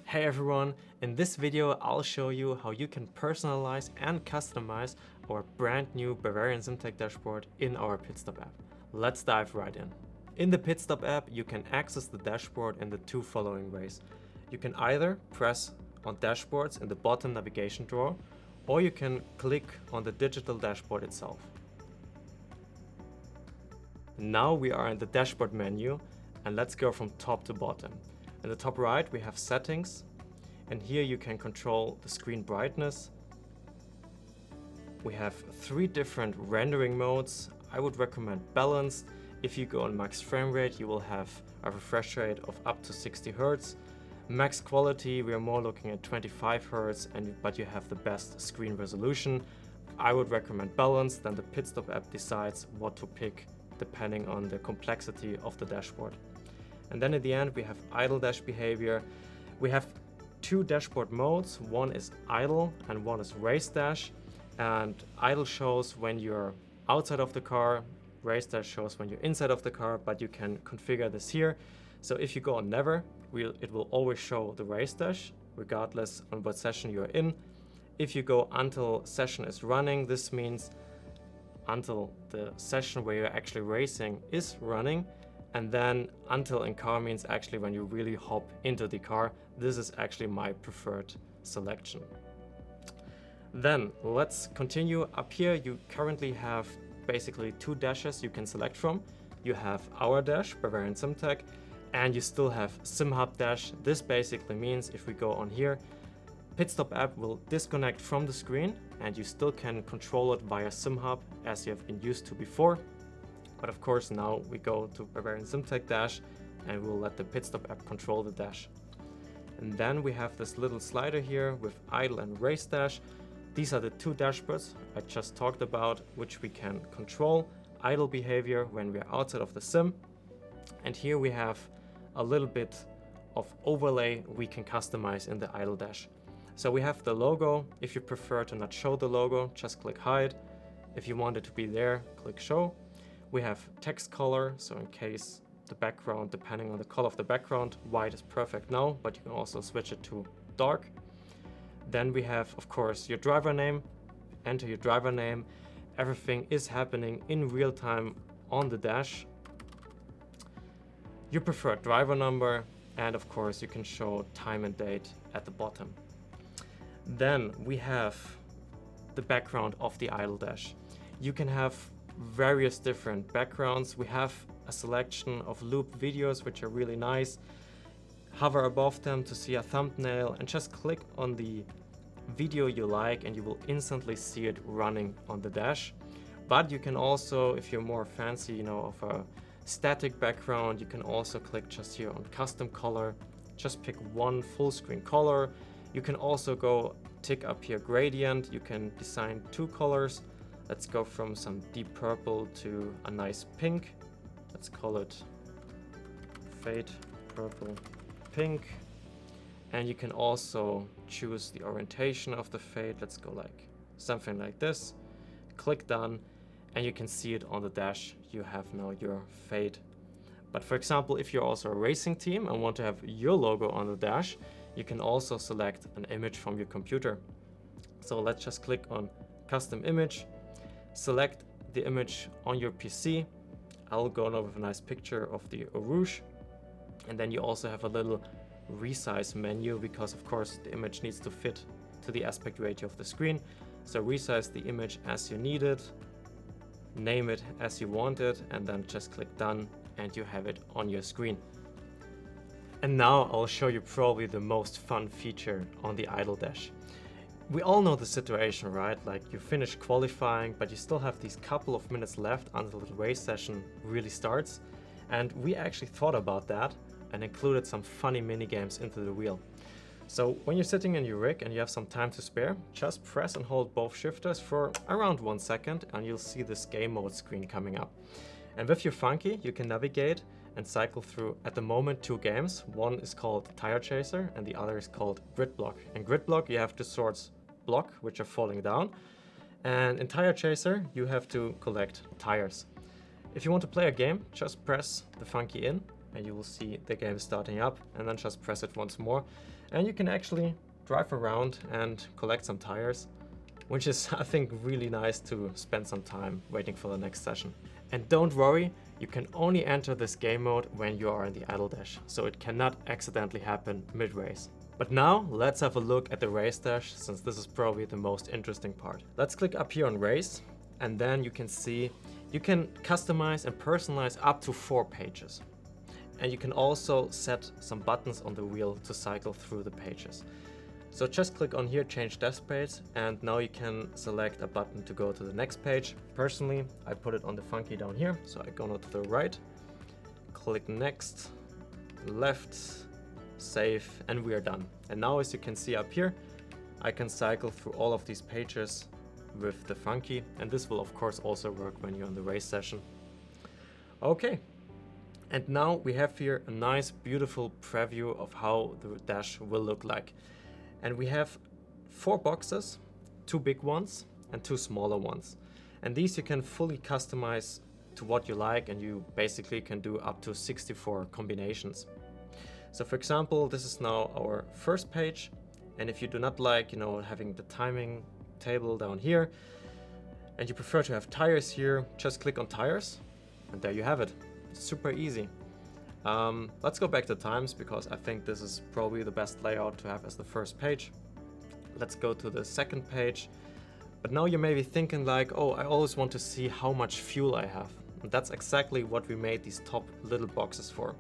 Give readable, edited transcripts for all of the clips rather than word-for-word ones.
Hey everyone, in this video I'll show you how you can personalize and customize our brand new BavarianSimTec dashboard in our Pitstop app. Let's dive right in. In the Pitstop app you can access the dashboard in the two following ways. You can either press on dashboards in the bottom navigation drawer, or you can click on the digital dashboard itself. Now we are in the dashboard menu, and let's go from top to bottom. In the top right we have settings, and here you can control the screen brightness. We have 3 different rendering modes. I would recommend balanced. If you go on max frame rate, you will have a refresh rate of up to 60 Hz. Max quality, we are more looking at 25 Hz, but you have the best screen resolution. I would recommend balanced, then the Pitstop app decides what to pick depending on the complexity of the dashboard. And then at the end we have idle dash behavior. We have 2 dashboard modes. One is idle and one is race dash. And idle shows when you're outside of the car, race dash shows when you're inside of the car, but you can configure this here. So if you go on never, it will always show the race dash regardless on what session you're in. If you go until session is running, this means until the session where you're actually racing is running. And then until in car means actually when you really hop into the car. This is actually my preferred selection. Then let's continue. Up here you currently have basically 2 dashes you can select from. You have our dash, BavarianSimTec, and you still have SimHub dash. This basically means if we go on here, Pitstop app will disconnect from the screen and you still can control it via SimHub as you have been used to before. But of course now we go to BavarianSimTec dash and we'll let the Pitstop app control the dash. And then we have this little slider here with idle and race dash. These are the 2 dashboards I just talked about, which we can control. Idle behavior when we are outside of the sim. And here we have a little bit of overlay we can customize in the idle dash. So we have the logo. If you prefer to not show the logo, just click hide. If you want it to be there, click show. We have text color, so in case the background, depending on the color of the background, white is perfect now, but you can also switch it to dark. Then we have, of course, your driver name. Enter your driver name. Everything is happening in real time on the dash. Your preferred driver number, and of course you can show time and date at the bottom. Then we have the background of the idle dash. You can have various different backgrounds. We have a selection of loop videos which are really nice. Hover above them to see a thumbnail and just click on the video you like and you will instantly see it running on the dash. But you can also, if you're more fancy, of a static background, you can also click just here on custom color. Just pick one full screen color. You can also go tick up here gradient. You can design 2 colors. Let's go from some deep purple to a nice pink. Let's call it fade purple pink. And you can also choose the orientation of the fade. Let's go like something like this. Click done and you can see it on the dash. You have now your fade. But for example, if you're also a racing team and want to have your logo on the dash, you can also select an image from your computer. So let's just click on custom image. Select the image on your PC. I'll go now with a nice picture of the Eau Rouge. And then you also have a little resize menu because of course the image needs to fit to the aspect ratio of the screen. So resize the image as you need it, name it as you want it, and then just click done and you have it on your screen. And now I'll show you probably the most fun feature on the idle dash. We all know the situation, right? Like you finish qualifying, but you still have these couple of minutes left until the race session really starts. And we actually thought about that and included some funny mini games into the wheel. So when you're sitting in your rig and you have some time to spare, just press and hold both shifters for around 1 second and you'll see this game mode screen coming up. And with your Funky, you can navigate and cycle through, at the moment, 2 games. One is called Tire Chaser and the other is called Grid Block. In Grid Block, you have 2 sorts block which are falling down, and in Tire Chaser you have to collect tires. If you want to play a game, just press the Funky in and you will see the game starting up, and then just press it once more. And you can actually drive around and collect some tires, which is, I think, really nice to spend some time waiting for the next session. And don't worry, you can only enter this game mode when you are in the idle dash, so it cannot accidentally happen mid-race. But now let's have a look at the race dash, since this is probably the most interesting part. Let's click up here on race, and then you can see you can customize and personalize up to 4 pages. And you can also set some buttons on the wheel to cycle through the pages. So just click on here, change dash page, and now you can select a button to go to the next page. Personally, I put it on the funky down here, so I go now to the right, click next, left, save, and we are done. And now, as you can see up here, I can cycle through all of these pages with the funky, and this will of course also work when you're on the race session. Okay, and now we have here a nice beautiful preview of how the dash will look like. And we have 4 boxes, 2 big ones and 2 smaller ones. And these you can fully customize to what you like, and you basically can do up to 64 combinations. So for example, this is now our first page. And if you do not like, having the timing table down here, and you prefer to have tires here, just click on tires, and there you have it. It's super easy. Let's go back to times, because I think this is probably the best layout to have as the first page. Let's go to the second page. But now you may be thinking like, oh, I always want to see how much fuel I have. And that's exactly what we made these top little boxes for.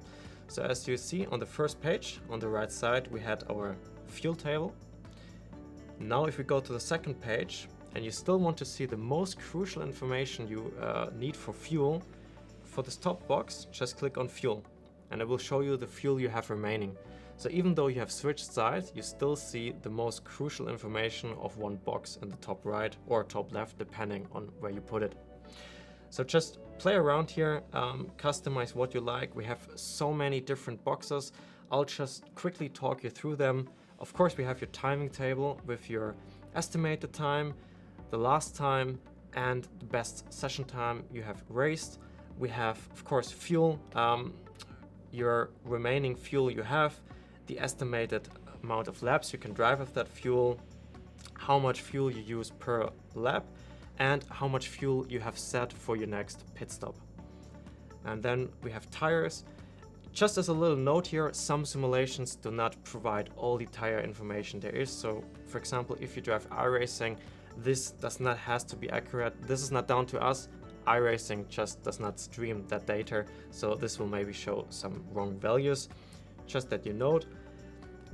So as you see on the first page, on the right side, we had our fuel table. Now if we go to the second page, and you still want to see the most crucial information you need for fuel, for this top box, just click on fuel, and it will show you the fuel you have remaining. So even though you have switched sides, you still see the most crucial information of one box in the top right or top left, depending on where you put it. So just play around here, customize what you like. We have so many different boxes. I'll just quickly talk you through them. Of course, we have your timing table with your estimated time, the last time, and the best session time you have raced. We have, of course, fuel, your remaining fuel you have, the estimated amount of laps you can drive with that fuel, how much fuel you use per lap, and how much fuel you have set for your next pit stop. And then we have tires. Just as a little note here, some simulations do not provide all the tire information there is. So, for example, if you drive iRacing, this does not have to be accurate. This is not down to us. iRacing just does not stream that data, so this will maybe show some wrong values. Just that you note.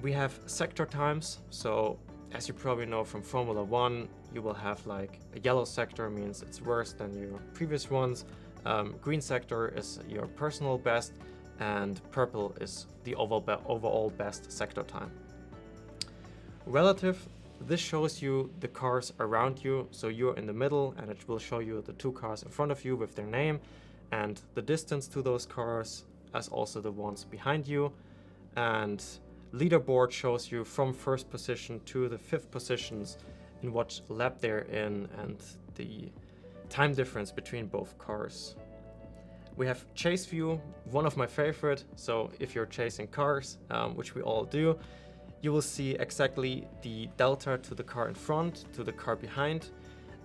We have sector times, so as you probably know from Formula 1, you will have like a yellow sector means it's worse than your previous ones, green sector is your personal best, and purple is the overall best sector time. Relative, this shows you the cars around you, so you're in the middle, and it will show you the 2 cars in front of you with their name and the distance to those cars, as also the ones behind you. And leaderboard shows you from 1st position to the 5th positions in what lap they're in and the time difference between both cars. We have chase view, one of my favorite. So if you're chasing cars, which we all do, you will see exactly the delta to the car in front, to the car behind.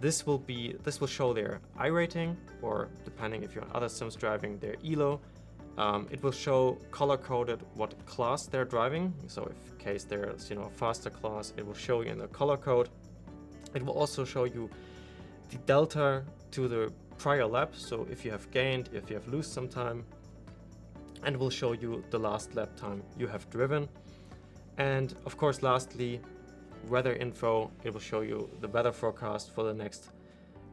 This will show their I rating, or depending if you're on other sims driving, their ELO. It will show color-coded what class they're driving. So if in case there's a faster class, it will show you in the color code. It will also show you the delta to the prior lap. So if you have gained, if you have lost some time, and will show you the last lap time you have driven. And of course, lastly, weather info. It will show you the weather forecast for the next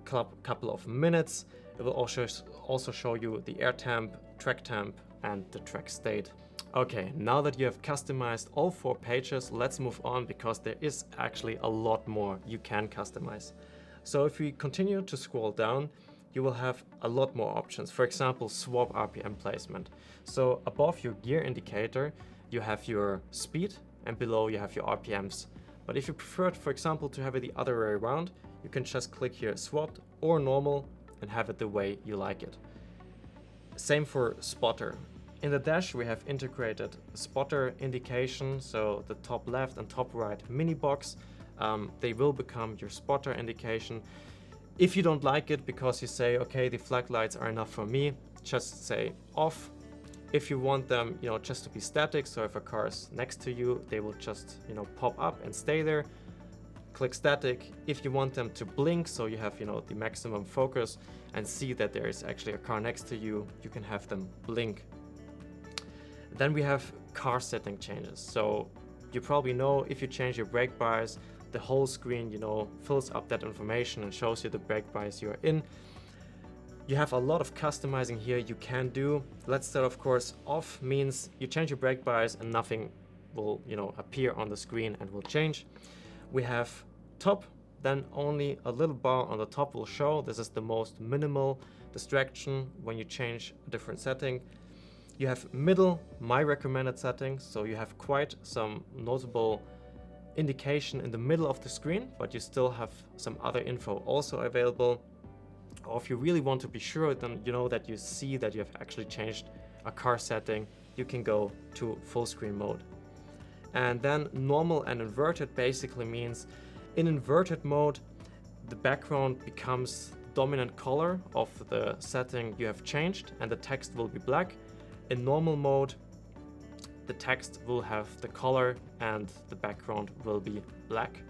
couple of minutes. It will also show you the air temp, track temp, and the track state. Okay, now that you have customized all 4 pages, let's move on, because there is actually a lot more you can customize. So if we continue to scroll down, you will have a lot more options. For example, swap RPM placement. So above your gear indicator, you have your speed, and below you have your RPMs. But if you prefer, for example, to have it the other way around, you can just click here swapped or normal and have it the way you like it. Same for spotter. In the dash we have integrated spotter indication, so the top left and top right mini box, they will become your spotter indication. If you don't like it because you say, okay, the flag lights are enough for me, just say off. If you want them, just to be static, so if a car is next to you, they will just, pop up and stay there. Click static. If you want them to blink, so you have, the maximum focus and see that there is actually a car next to you, you can have them blink. Then we have car setting changes. So you probably know if you change your brake bias, the whole screen, fills up that information and shows you the brake bias you're in. You have a lot of customizing here you can do. Let's start, of course, off means you change your brake bias and nothing will, appear on the screen and will change. We have top, then only a little bar on the top will show. This is the most minimal distraction when you change a different setting. You have middle, my recommended settings, so you have quite some notable indication in the middle of the screen, but you still have some other info also available. Or if you really want to be sure, then that you see that you have actually changed a car setting, you can go to full screen mode. And then normal and inverted basically means in inverted mode, the background becomes dominant color of the setting you have changed and the text will be black. In normal mode, the text will have the color and the background will be black.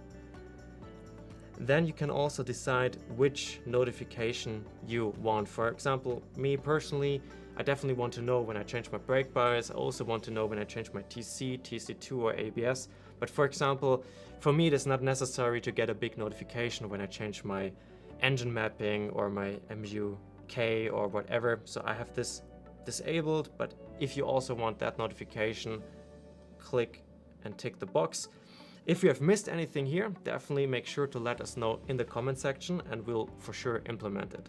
Then you can also decide which notification you want. For example, me personally, I definitely want to know when I change my brake bias. I also want to know when I change my TC, TC2 or ABS. But for example, for me it is not necessary to get a big notification when I change my engine mapping or my MUK or whatever. So I have this disabled, but if you also want that notification, click and tick the box. If you have missed anything here, definitely make sure to let us know in the comment section and we'll for sure implement it.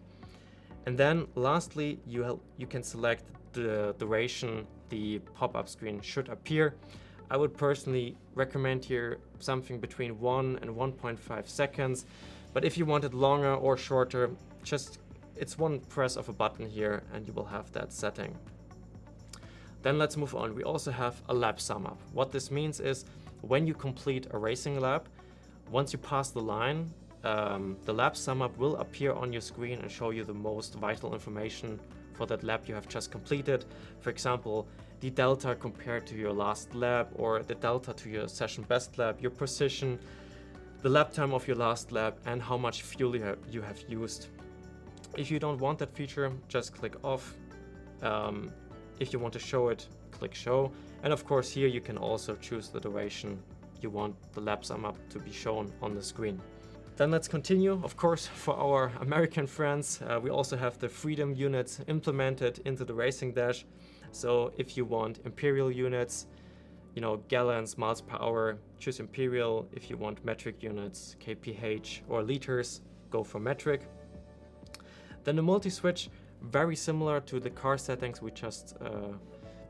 And then lastly, you can select the duration the pop-up screen should appear. I would personally recommend here something between 1 and 1.5 seconds, but if you want it longer or shorter, it's one press of a button here and you will have that setting. Then let's move on. We also have a lap sum up. What this means is when you complete a racing lap, once you pass the line, the lap sum up will appear on your screen and show you the most vital information for that lap you have just completed. For example, the delta compared to your last lap, or the delta to your session best lap, your position, the lap time of your last lap, and how much fuel you have used. If you don't want that feature, just click off. If you want to show it, click show. And of course here you can also choose the duration you want the lap sum up to be shown on the screen. Then let's continue. Of course, for our American friends, we also have the freedom units implemented into the racing dash. So if you want imperial units, gallons, miles per hour, choose imperial. If you want metric units, kph or liters, go for metric. Then the multi-switch, very similar to the car settings we just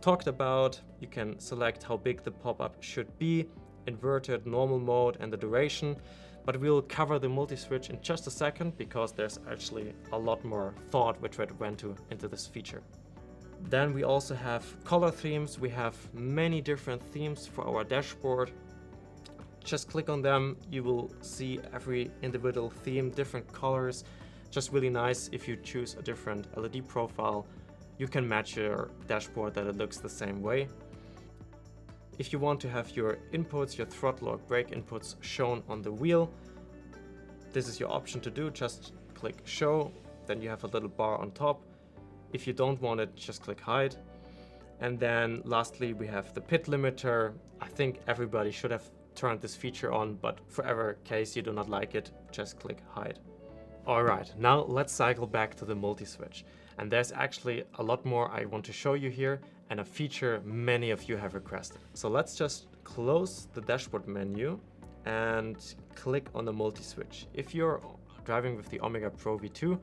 talked about. You can select how big the pop-up should be, inverted, normal mode, and the duration. But we'll cover the multi-switch in just a second because there's actually a lot more thought which went into this feature. Then we also have color themes. We have many different themes for our dashboard. Just click on them. You will see every individual theme, different colors. Just really nice. If you choose a different LED profile, you can match your dashboard that it looks the same way. If you want to have your inputs, your throttle or brake inputs shown on the wheel, this is your option to do. Just click show, then you have a little bar on top. If you don't want it, just click hide. And then lastly, we have the pit limiter. I think everybody should have turned this feature on, but for every case you do not like it, just click hide. All right, now let's cycle back to the multi-switch. And there's actually a lot more I want to show you here and a feature many of you have requested. So let's just close the dashboard menu and click on the multi-switch. If you're driving with the Omega Pro V2,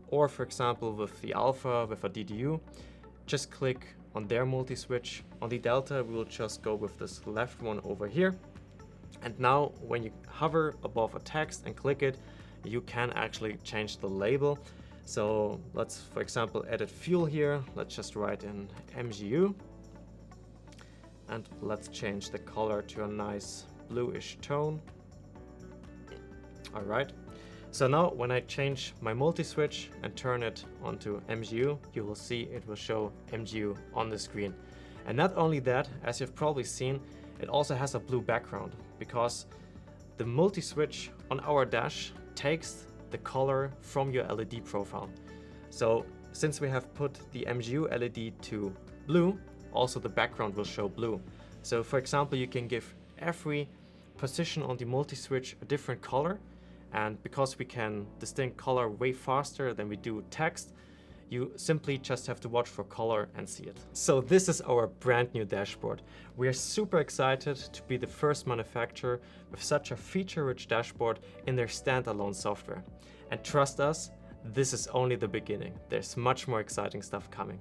or for example with the Alpha with a DDU, just click on their multi-switch. On the Delta, we will just go with this left one over here. And now when you hover above a text and click it, you can actually change the label. So let's, for example, edit fuel here. Let's just write in MGU. And let's change the color to a nice bluish tone. All right. So now when I change my multi-switch and turn it onto MGU, you will see it will show MGU on the screen. And not only that, as you've probably seen, it also has a blue background because the multi-switch on our dash takes the color from your LED profile. So since we have put the MGU LED to blue, also the background will show blue. So for example, you can give every position on the multi-switch a different color. And because we can distinct color way faster than we do text, you simply just have to watch for color and see it. So this is our brand new dashboard. We are super excited to be the first manufacturer with such a feature-rich dashboard in their standalone software. And trust us, this is only the beginning. There's much more exciting stuff coming.